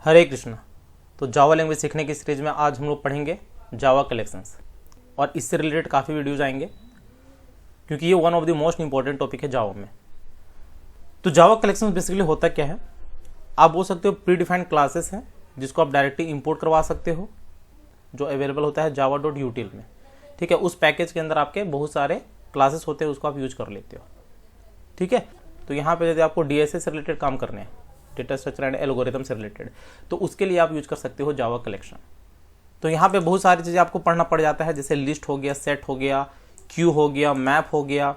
हरे कृष्णा। तो Java language सीखने की सीरीज में आज हम लोग पढ़ेंगे जावा कलेक्शंस और इससे रिलेटेड काफ़ी वीडियोज़ आएंगे क्योंकि ये one of the most important topic है जावा में। तो जावा कलेक्शंस बेसिकली होता क्या है, आप बोल सकते हो प्री डिफाइंड क्लासेस हैं जिसको आप डायरेक्टली इंपोर्ट करवा सकते हो, जो अवेलेबल होता है java.util में। ठीक है, उस पैकेज के अंदर आपके बहुत सारे क्लासेस होते हैं, उसको आप यूज कर लेते हो। ठीक है, तो यहाँ पे यदि आपको DSA से रिलेटेड काम करने हैं, डेटा स्ट्रक्चर एंड एल्गोरिथम से रिलेटेड, तो उसके लिए आप यूज कर सकते हो जावा कलेक्शन। तो यहाँ पे बहुत सारी चीज़ें आपको पढ़ना पड़ जाता है, जैसे लिस्ट हो गया, सेट हो गया, क्यू हो गया, मैप हो गया,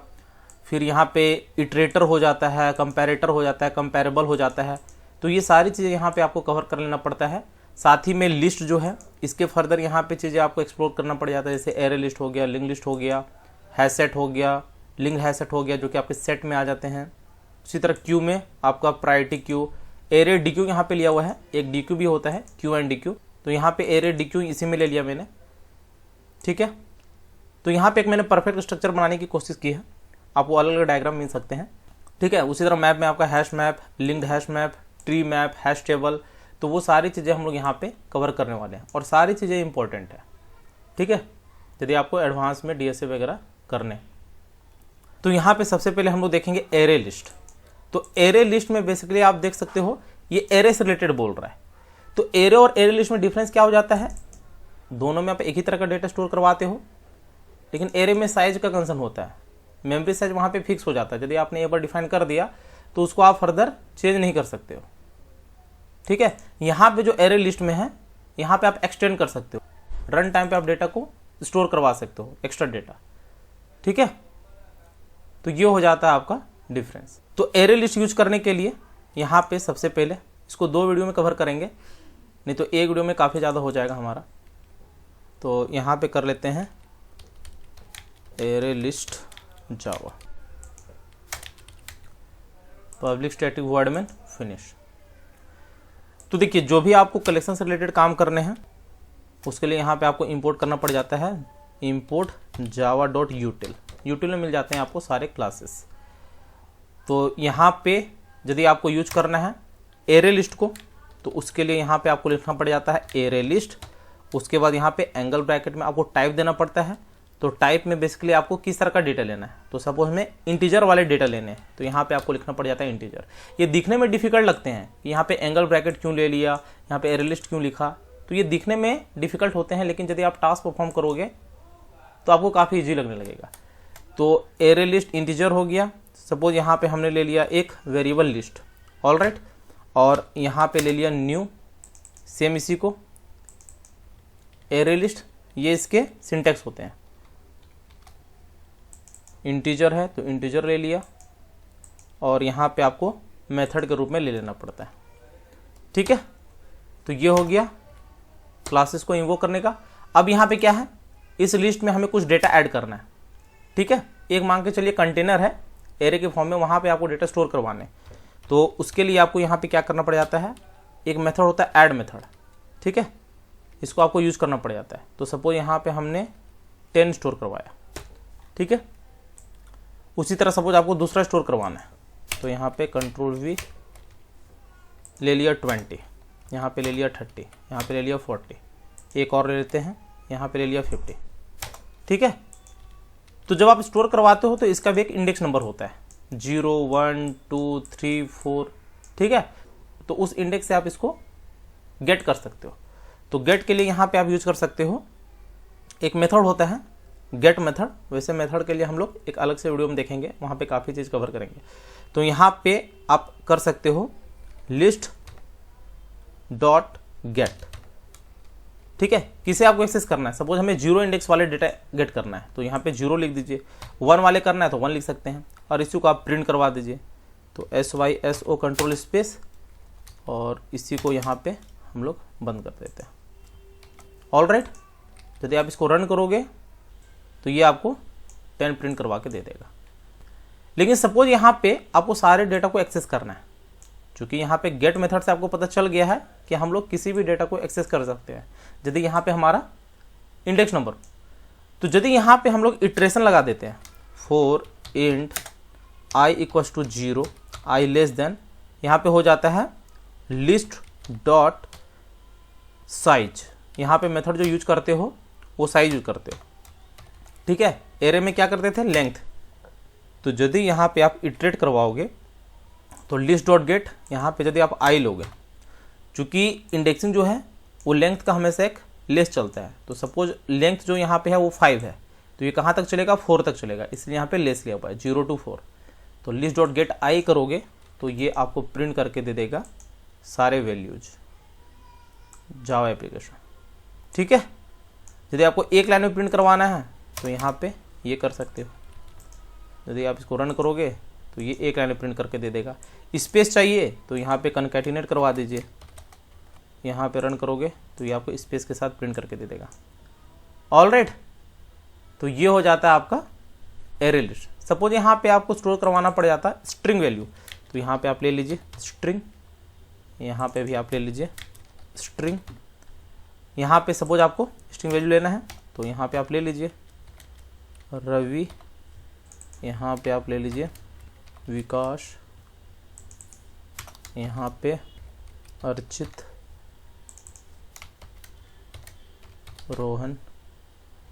फिर यहाँ पे इटरेटर हो जाता है, कंपैरेटर हो जाता है, कंपैरेबल हो जाता है। तो ये सारी चीज़ें यहाँ पे आपको कवर कर लेना पड़ता है। साथ ही में लिस्ट जो है, इसके फर्दर यहाँ पे चीज़ें आपको एक्सप्लोर करना पड़ जाता है, जैसे एरे लिस्ट हो गया, लिंक लिस्ट हो गया, हैश सेट हो गया, लिंक हैश सेट हो गया, जो कि आपके सेट में आ जाते हैं। उसी तरह क्यू में आपका priority queue, array D Q यहाँ पे लिया हुआ है, एक डी क्यू भी होता है, क्यू एंड डी क्यू। तो यहाँ पे एरे डी क्यू इसी में ले लिया मैंने। ठीक है, तो यहाँ पे एक मैंने परफेक्ट स्ट्रक्चर बनाने की कोशिश की है, आप वो अलग अलग डायग्राम मिल सकते हैं। ठीक है, उसी तरह मैप में आपका hash map, linked hash map, tree map, hash table, तो वो सारी चीज़ें हम लोग यहाँ पे कवर करने वाले हैं और सारी चीज़ें इंपॉर्टेंट है। ठीक है, यदि आपको एडवांस में DSA वगैरह करने। तो यहाँ पे सबसे पहले हम लोग देखेंगे एरे लिस्ट। तो एरे लिस्ट में बेसिकली आप देख सकते हो ये एरे से रिलेटेड बोल रहा है। तो एरे और एरे लिस्ट में डिफरेंस क्या हो जाता है, दोनों में आप एक ही तरह का डेटा स्टोर करवाते हो, लेकिन एरे में साइज का कंसर्न होता है, मेमोरी साइज वहाँ पे फिक्स हो जाता है। यदि आपने एक बार डिफाइन कर दिया तो उसको आप फर्दर चेंज नहीं कर सकते हो। ठीक है, यहाँ पे जो एरे लिस्ट में है, यहाँ पे आप एक्सटेंड कर सकते हो, रन टाइम पे आप डेटा को स्टोर करवा सकते हो, एक्स्ट्रा डेटा। ठीक है, तो ये हो जाता है आपका डिफरेंस। तो एरे लिस्ट यूज करने के लिए यहाँ पे सबसे पहले इसको 2 वीडियो में कवर करेंगे, नहीं तो एक वीडियो में काफ़ी ज़्यादा हो जाएगा हमारा। तो यहाँ पे कर लेते हैं array list Java, public static void main finish. तो देखिए, जो भी आपको कलेक्शन से रिलेटेड काम करने हैं उसके लिए यहाँ पे आपको इंपोर्ट करना पड़ जाता है, इंपोर्ट java.util। यूटिल में मिल जाते हैं आपको सारे क्लासेस। तो यहाँ पे यदि आपको यूज करना है एरे लिस्ट को, तो उसके लिए यहाँ पे आपको लिखना पड़ जाता है एरे लिस्ट। उसके बाद यहाँ पे एंगल ब्रैकेट में आपको टाइप देना पड़ता है। तो टाइप में बेसिकली आपको किस तरह का डेटा लेना है, तो सपोज हमें इंटीजर वाले डेटा लेने हैं, तो यहाँ पे आपको लिखना पड़ जाता है इंटीजर। ये दिखने में डिफिकल्ट लगते हैं कि यहाँ पे एंगल ब्रैकेट क्यों ले लिया, यहाँ पे एरे लिस्ट क्यों लिखा, तो ये दिखने में डिफिकल्ट होते हैं, लेकिन यदि आप टास्क परफॉर्म करोगे तो आपको काफ़ी ईजी लगने लगेगा। तो एरे लिस्ट इंटीजर हो गया, सपोज यहाँ पे हमने ले लिया एक वेरिएबल लिस्ट, ऑलराइट, और यहाँ पे ले लिया न्यू, सेम इसी को एरे लिस्ट। ये इसके सिंटेक्स होते हैं, इंटीजर है तो इंटीजर ले लिया, और यहाँ पे आपको मेथड के रूप में ले लेना पड़ता है। ठीक है, तो ये हो गया क्लासेस को इन्वोक करने का। अब यहाँ पे क्या है, इस लिस्ट में हमें कुछ डेटा ऐड करना है। ठीक है, एक मान के चलिए कंटेनर है एरे के फॉर्म में, वहाँ पे आपको डेटा स्टोर करवाने, तो उसके लिए आपको यहाँ पे क्या करना पड़ जाता है, एक मेथड होता है ऐड मेथड। ठीक है, इसको आपको यूज करना पड़ जाता है। तो सपोज यहाँ पे हमने 10 स्टोर करवाया। ठीक है, उसी तरह सपोज आपको दूसरा स्टोर करवाना है, तो यहाँ पे Ctrl+V ले लिया 20, यहाँ पे ले लिया 30, यहाँ पे ले लिया 40, एक और ले लेते हैं, यहाँ पे ले लिया 50। ठीक है, तो जब आप स्टोर करवाते हो तो इसका भी एक इंडेक्स नंबर होता है, 0, 1, 2, 3, 4। ठीक है, तो उस इंडेक्स से आप इसको गेट कर सकते हो। तो गेट के लिए यहाँ पे आप यूज कर सकते हो, एक मेथड होता है गेट मेथड। वैसे मेथड के लिए हम लोग एक अलग से वीडियो में देखेंगे, वहाँ पे काफ़ी चीज़ कवर करेंगे। तो यहाँ पे आप कर सकते हो लिस्ट डॉट गेट। ठीक है, किसे आपको एक्सेस करना है, सपोज हमें 0 इंडेक्स वाले डेटा गेट करना है, तो यहाँ पे 0 लिख दीजिए, 1 वाले करना है तो 1 लिख सकते हैं, और इसी को आप प्रिंट करवा दीजिए। तो SYSO कंट्रोल स्पेस, और इसी को यहाँ पे हम लोग बंद कर देते हैं। ऑलराइट, यदि आप इसको रन करोगे तो ये आपको 10 प्रिंट करवा के दे देगा। लेकिन सपोज यहाँ पे आपको सारे डेटा को एक्सेस करना है, क्योंकि यहाँ पे गेट मेथड से आपको पता चल गया है कि हम लोग किसी भी डेटा को एक्सेस कर सकते हैं। यदि यहाँ पे हमारा इंडेक्स नंबर, तो यदि यहाँ पे हम लोग इटरेशन लगा देते हैं, फॉर इंट i = 0, i <, यहाँ पे हो जाता है लिस्ट डॉट साइज, यहाँ पे मेथड जो यूज करते हो वो साइज यूज करते हो, ठीक है। एरे में क्या करते थे, लेंथ। तो यदि यहाँ पे आप इटरेट करवाओगे तो लिस्ट डॉट गेट, यहाँ पे यदि आप आई लोगे, चूंकि इंडेक्सिंग जो है वो लेंथ का हमेशा एक लेस चलता है, तो सपोज लेंथ जो यहाँ पे है वो 5 है, तो ये कहाँ तक चलेगा, 4 तक चलेगा, इसलिए यहाँ पे लेस लिया हुआ है 0 to 4। तो लिस्ट डॉट गेट आई करोगे तो ये आपको प्रिंट करके दे देगा सारे वैल्यूज जावा एप्लीकेशन, ठीक है। यदि आपको एक लाइन में प्रिंट करवाना है तो यहाँ पे ये कर सकते हो, यदि आप इसको रन करोगे तो ये एक लाइन में प्रिंट करके दे देगा। स्पेस चाहिए तो यहाँ पे कनकैटिनेट करवा दीजिए, यहाँ पे रन करोगे तो ये आपको स्पेस के साथ प्रिंट करके दे देगा। ऑलराइट, तो ये हो जाता है आपका एरे लिस्ट। सपोज यहाँ पे आपको स्टोर करवाना पड़ जाता है स्ट्रिंग वैल्यू, तो यहाँ पे आप ले लीजिए स्ट्रिंग, यहाँ पे भी आप ले लीजिए स्ट्रिंग। यहाँ पे सपोज आपको स्ट्रिंग वैल्यू लेना है तो यहाँ पे आप ले लीजिए रवि, यहाँ पे आप ले लीजिए विकास, यहाँ पे अर्चित, रोहन,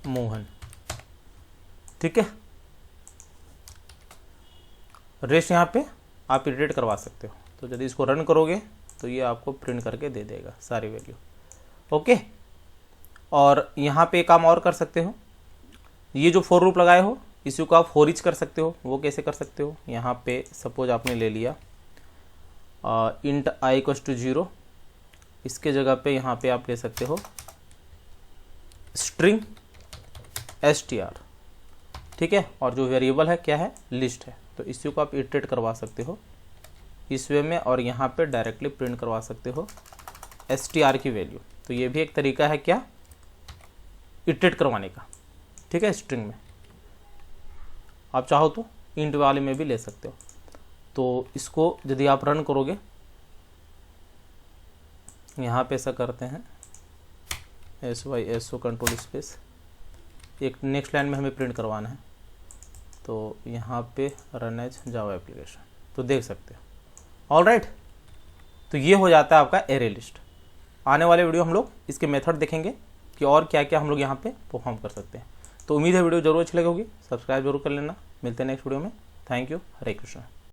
मोहन, ठीक है। रेस्ट यहाँ पे आप इटरेट करवा सकते हो, तो यदि इसको रन करोगे तो ये आपको प्रिंट करके दे देगा सारी वैल्यू, ओके। और यहाँ पे एक काम और कर सकते हो, ये जो फॉर लूप लगाए हो इसी को आप फॉर ईच कर सकते हो। वो कैसे कर सकते हो, यहाँ पे सपोज आपने ले लिया इंट आई इक्वल्स टू 0, इसके जगह पे यहाँ पे आप ले सकते हो स्ट्रिंग str, ठीक है। और जो वेरिएबल है क्या है, लिस्ट है, तो इसी को आप इटरेट करवा सकते हो इस वे में, और यहाँ पे डायरेक्टली प्रिंट करवा सकते हो str की वैल्यू। तो ये भी एक तरीका है क्या, इटरेट करवाने का, ठीक है। स्ट्रिंग में आप चाहो तो इंट वाले में भी ले सकते हो। तो इसको यदि आप रन करोगे, यहाँ पे ऐसा करते हैं SYSO कंट्रोल स्पेस, एक नेक्स्ट लाइन में हमें प्रिंट करवाना है, तो यहाँ पे रन एज जावा एप्लीकेशन, तो देख सकते हो। ऑलराइट, तो ये हो जाता है आपका एरे लिस्ट। आने वाले वीडियो हम लोग इसके मेथड देखेंगे कि और क्या क्या हम लोग यहाँ पे परफॉर्म कर सकते हैं। तो उम्मीद है वीडियो जरूर अच्छी लगी होगी, सब्सक्राइब जरूर कर लेना। मिलते हैं नेक्स्ट वीडियो में। Thank you, Hare Krishna.